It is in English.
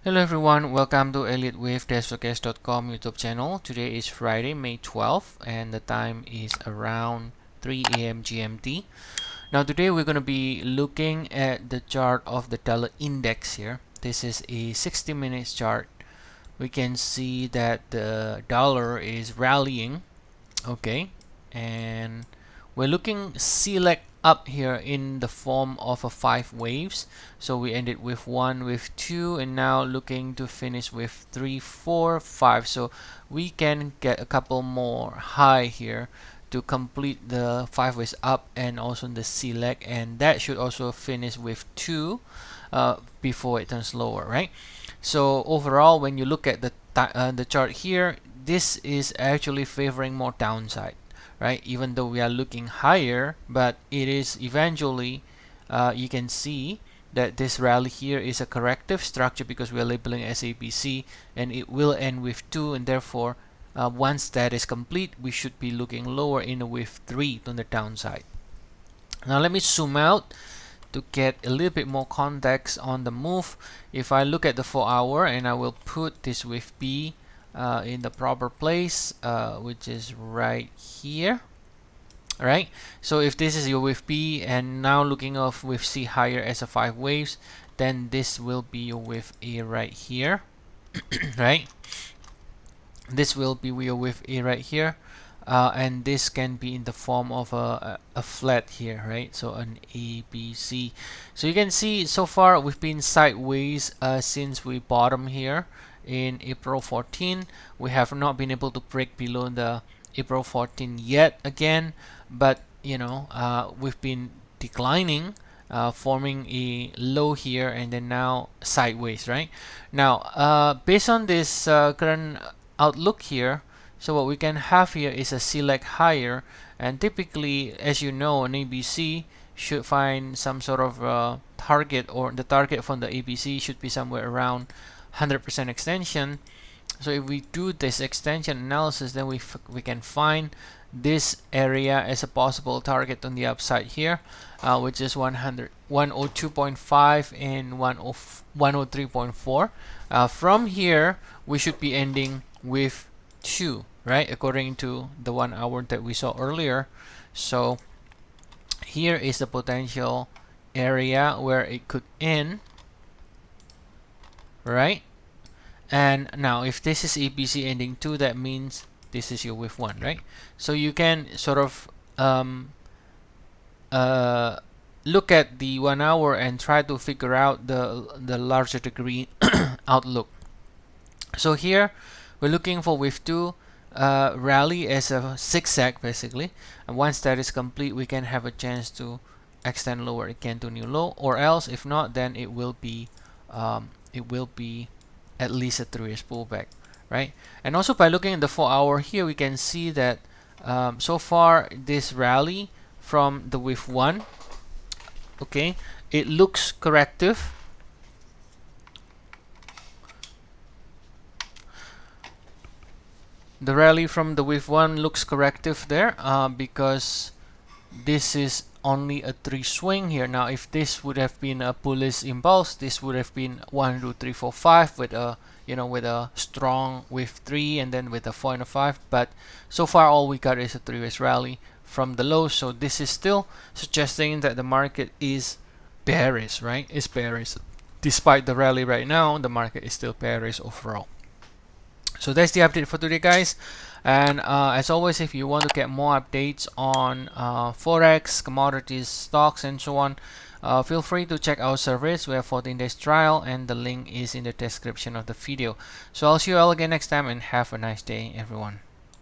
Hello everyone, welcome to Elliott Wave Analysis.com YouTube channel. Today is Friday, May 12th, and the time is around 3 a.m. GMT. Now today we're going to be looking at the chart of the dollar index here. This is a 60 minutes chart. We can see that the dollar is rallying, okay, and we're looking select up here in the form of a 5 waves. So we ended with 1, with 2, and now looking to finish with 3, 4, 5. So we can get a couple more high here to complete the 5 waves up and also the select, and that should also finish with 2 before it turns lower, right? So overall, when you look at the chart here, this is actually favoring more downside, right? Even though we are looking higher, but it is eventually you can see that this rally here is a corrective structure because we are labeling as ABC, and it will end with 2, and therefore once that is complete, we should be looking lower in a wave 3 on the downside. Now let me zoom out to get a little bit more context on the move. If I look at the 4-hour, and I will put this wave B in the proper place, which is right here. All right, so if this is your wave B and now looking off wave C higher as a 5 waves, then this will be your wave A right here. Right, this will be your wave A right here, and this can be in the form of a flat here, right? So an ABC. So you can see so far we've been sideways since we bottom here in April 14. We have not been able to break below the April 14 yet again, but you know, we've been declining, forming a low here and then now sideways, right? Now based on this current outlook here, so what we can have here is a select higher, and typically, as you know, an ABC should find some sort of target, or the target from the ABC should be somewhere around 100% extension. So if we do this extension analysis, then we can find this area as a possible target on the upside here, which is 102.5 and 103.4. From here, we should be ending with 2, right, according to the 1 hour that we saw earlier. So here is the potential area where it could end, right? And now if this is ABC ending 2, that means this is your wave 1, right? So you can sort of look at the 1 hour and try to figure out the larger degree outlook. So here we're looking for wave 2 rally as a zigzag basically, and once that is complete, we can have a chance to extend lower again to new low, or else if not, then it will be at least a 3 years pullback, right? And also by looking at the 4 hour here, we can see that so far this rally from the wave 1, okay, it looks corrective. The rally from the wave 1 looks corrective there because this is only a 3 swing here. Now if this would have been a bullish impulse, this would have been 1, 2, 3, 4, 5 with a, you know, with a strong wave 3 and then with a 4 and a 5. But so far all we got is a 3-ways rally from the low. So this is still suggesting that the market is bearish, right? It's bearish. Despite the rally right now, the market is still bearish overall. So that's the update for today, guys. And as always, if you want to get more updates on Forex, commodities, stocks, and so on, feel free to check our service. We have 14 days trial, and the link is in the description of the video. So I'll see you all again next time, and have a nice day, everyone.